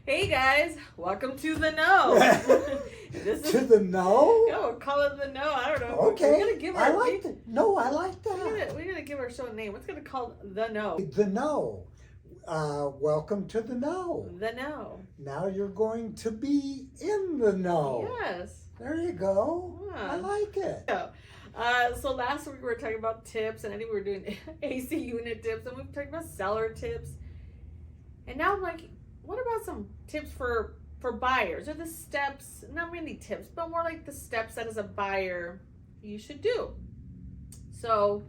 Hey guys, welcome to the know. This To the no? yeah, we'll call it the know. I don't know. Okay. We're gonna give I our like that. No, I like we're that. gonna give our show a name. What's gonna call the know? The no. Welcome to the no. The know. Now you're going to be in the know. Yes. There you go. Yeah. I like it. So last week we were talking about tips, and I think we were doing AC unit tips, and we were talking about seller tips. And now I'm like, what about some tips for buyers, or the steps? Not really tips, but more like the steps that as a buyer you should do. So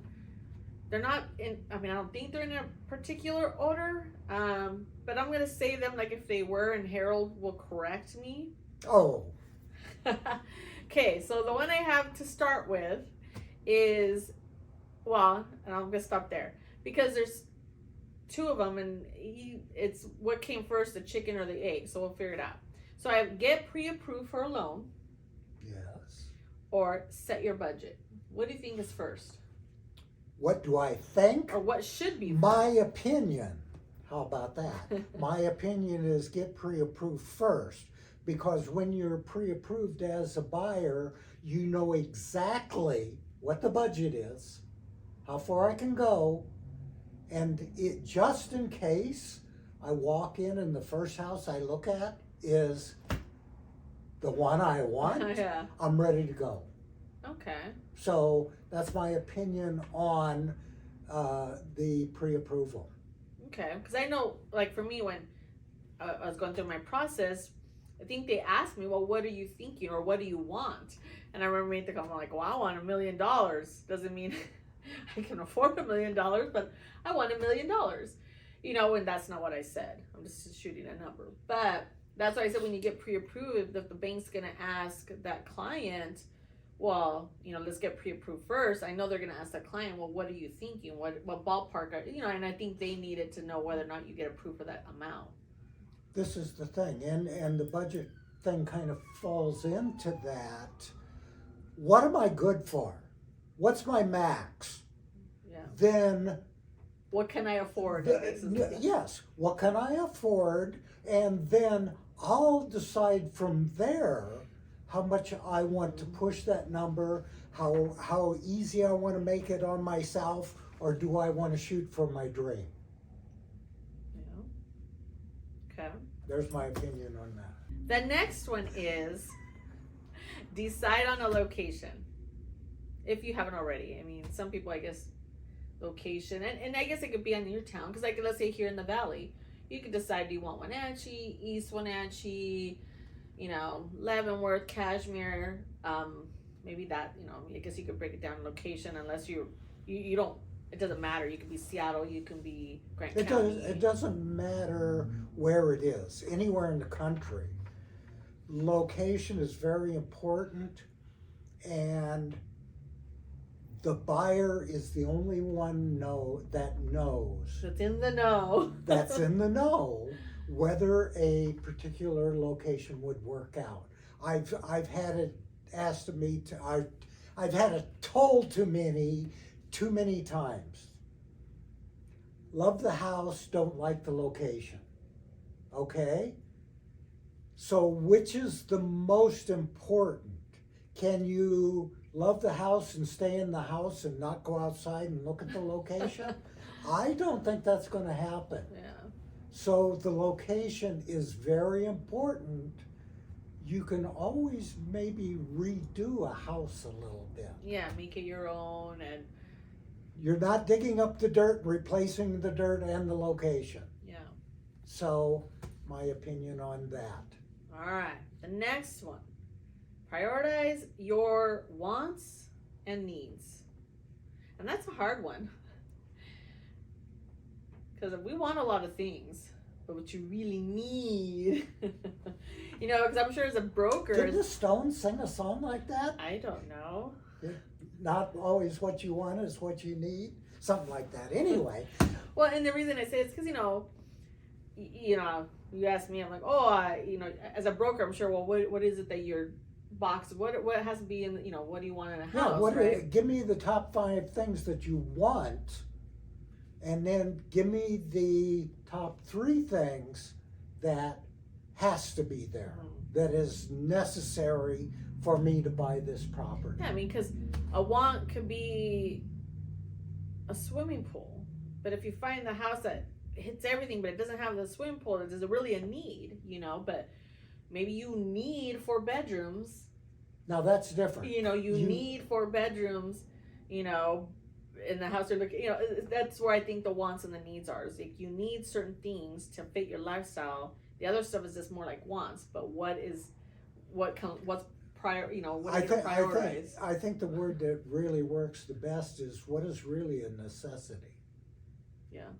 they're not in. I mean, I don't think they're in a particular order. But I'm gonna say them like if they were, and Harold will correct me. Oh, Okay, so the one I have to start with is, well, and I'm gonna stop there because there's two of them, and it's what came first, the chicken or the egg. So we'll figure it out. So I have get pre-approved for a loan yes. or set your budget. What do you think is first, What do I think? or what should be? My opinion. How about that? My opinion is get pre-approved first. Because when you're pre-approved as a buyer, you know exactly what the budget is, how far I can go, and it just in case I walk in and the first house I look at is the one I want, Yeah. I'm ready to go. Okay. So that's my opinion on the pre-approval. Okay. Because I know, like for me, when I was going through my process, I think they asked me, well, what are you thinking, or what do you want? And I remember me thinking, I'm like, well, I want $1 million. Doesn't mean I can afford $1 million, but I want $1 million. You know, and that's not what I said. I'm just shooting a number. But that's why I said when you get pre-approved, if the bank's going to ask that client, well, you know, let's get pre-approved first. I know they're going to ask that client, well, what are you thinking? What ballpark are, you know, and I think they needed to know whether or not you get approved for that amount. This is the thing, and the budget thing kind of falls into that. What am I good for? What's my max? Yeah. Then, What can I afford? yes, what can I afford? And then I'll decide from there how much I want to push that number, how easy I want to make it on myself, or do I want to shoot for my dream? Okay. There's my opinion on that. The next one is decide on a location. If you haven't already. I mean, some people, I guess, location, and I guess it could be in your town, because like let's say here in the valley, you could decide, do you want Wenatchee, East Wenatchee, you know, Leavenworth, Cashmere, maybe that, you know, I guess you could break it down location, unless you don't, it doesn't matter. You could be Seattle, you can be Grant County. It doesn't matter where it is, anywhere in the country. Location is very important, and the buyer is the only one that knows That's in the know. that's in the know whether a particular location would work out. I've had it asked of me I've had it told to me too many times. Love the house, don't like the location. Okay? So which is the most important? Can you love the house and stay in the house and not go outside and look at the location? I don't think that's going to happen. Yeah. So the location is very important. You can always maybe redo a house a little bit. Yeah, make it your own, and You're not digging up the dirt, replacing the dirt and the location. yeah. So my opinion on that. All right. The next one. Prioritize your wants and needs. And that's a hard one. Because we want a lot of things, but what you really need, you know, because I'm sure as a broker, Did the Stones sing a song like that? I don't know. Not always what you want is what you need. Something like that. Anyway, Well, and the reason I say it's because, you know, you ask me, I'm like, oh, you know, as a broker, I'm sure, well, what is it that your box, what has to be in, you know, what do you want in a house, right? give me the top 5 things that you want, and then give me the top 3 things that has to be there, Mhm. that is necessary for me to buy this property. Yeah, I mean, because a want could be a swimming pool, but if you find the house that hits everything, but it doesn't have the swimming pool, there's really a need, but maybe you need 4 bedrooms. Now that's different. You need 4 bedrooms, in the house you're looking. That's where I think the wants and the needs are. Is like you need certain things to fit your lifestyle. The other stuff is just more like wants. But what's prior? What do you prioritize? I think the word that really works the best is what is really a necessity. Yeah.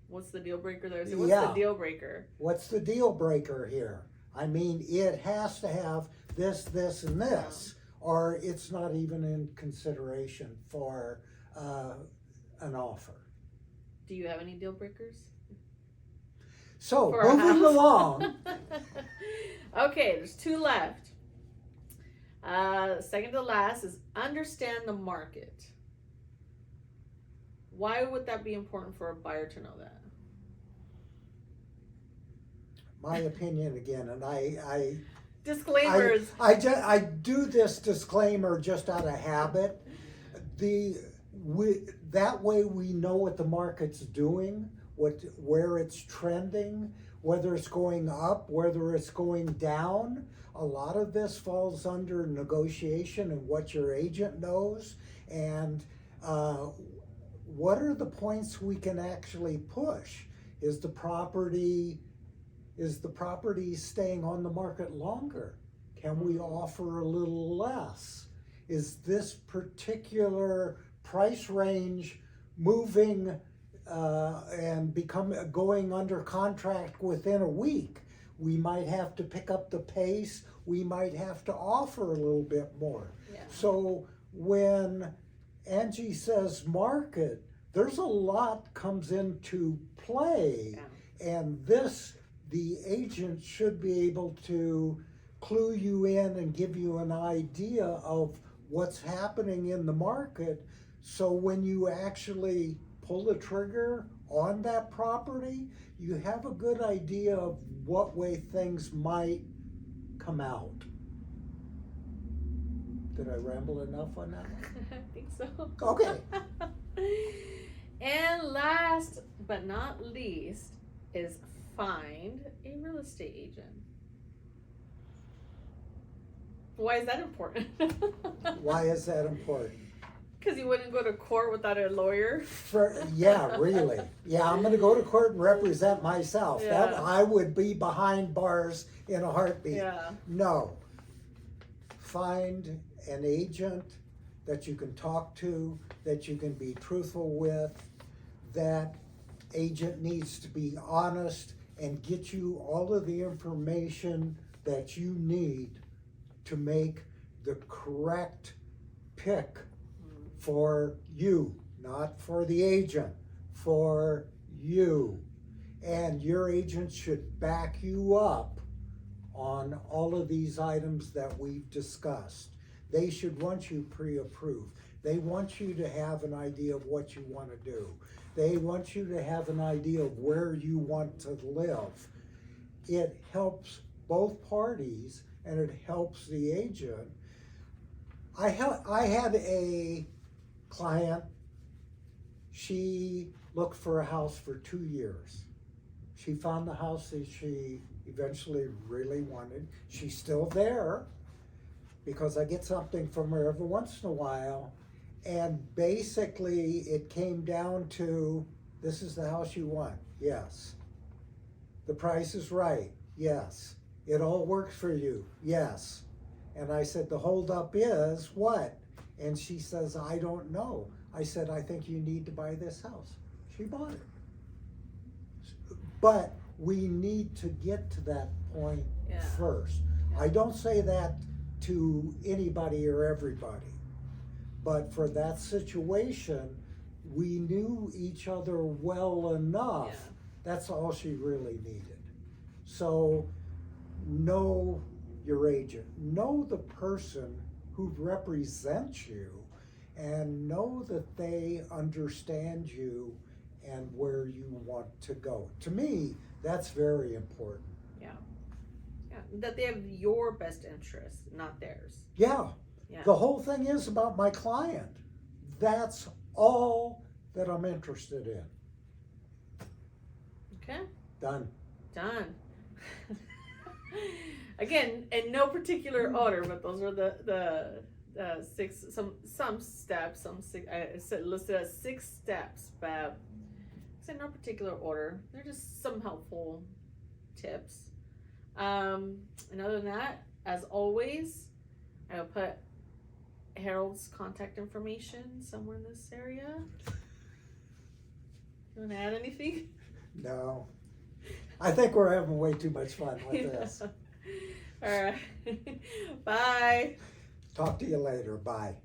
What's the deal breaker there? So what's Yeah. the deal breaker? What's the deal breaker here? I mean, it has to have this, this, and this, or it's not even in consideration for an offer. Do you have any deal breakers? So, For our moving house? along, Okay, there's 2 left. Second to last is understand the market. Why would that be important for a buyer to know that? my opinion again, and I Disclaimers. I do this disclaimer just out of habit. That way we know what the market's doing, where it's trending, whether it's going up, whether it's going down. A lot of this falls under negotiation and what your agent knows, and what are the points we can actually push? Is the property staying on the market longer? Can we offer a little less? Is this particular price range moving and going under contract within a week? We might have to pick up the pace. We might have to offer a little bit more. Yeah. So when Angie says market, there's a lot comes into play, and the agent should be able to clue you in and give you an idea of what's happening in the market, so when you actually pull the trigger on that property, you have a good idea of what way things might come out. Did I ramble enough on that one? I think so. Okay. And last but not least is find a real estate agent. Why is that important? Why is that important? Because you wouldn't go to court without a lawyer. Yeah, really. Yeah, I'm gonna go to court and represent myself. Yeah. That I would be behind bars in a heartbeat. Yeah. No. Find an agent that you can talk to, that you can be truthful with. That agent needs to be honest and get you all of the information that you need to make the correct pick for you, not for the agent, for you. And your agent should back you up on all of these items that we've discussed. They should want you pre-approved. They want you to have an idea of what you want to do. They want you to have an idea of where you want to live. It helps both parties and it helps the agent. I had a client, she looked for a house for 2 years. She found the house that she eventually really wanted. She's still there because I get something from her every once in a while. And basically it came down to, this is the house you want, yes. The price is right, yes. It all works for you, yes. And I said, the holdup is what? And she says, I don't know. I said, I think you need to buy this house. She bought it. But we need to get to that point first. Yeah. I don't say that to anybody or everybody. But for that situation, we knew each other well enough. Yeah. That's all she really needed. So know your agent. Know the person who represents you and know that they understand you and where you want to go. To me, that's very important. Yeah. that they have your best interest, not theirs. Yeah. Yeah. The whole thing is about my client. That's all that I'm interested in. Okay. Done. Done. Again, in no particular order, but those are the six some steps. I said listed as 6 steps, but it's in no particular order. They're just some helpful tips. And other than that, as always, I will put Harold's contact information somewhere in this area. You want to add anything? No. I think we're having way too much fun with this. All right. Bye. Talk to you later. Bye.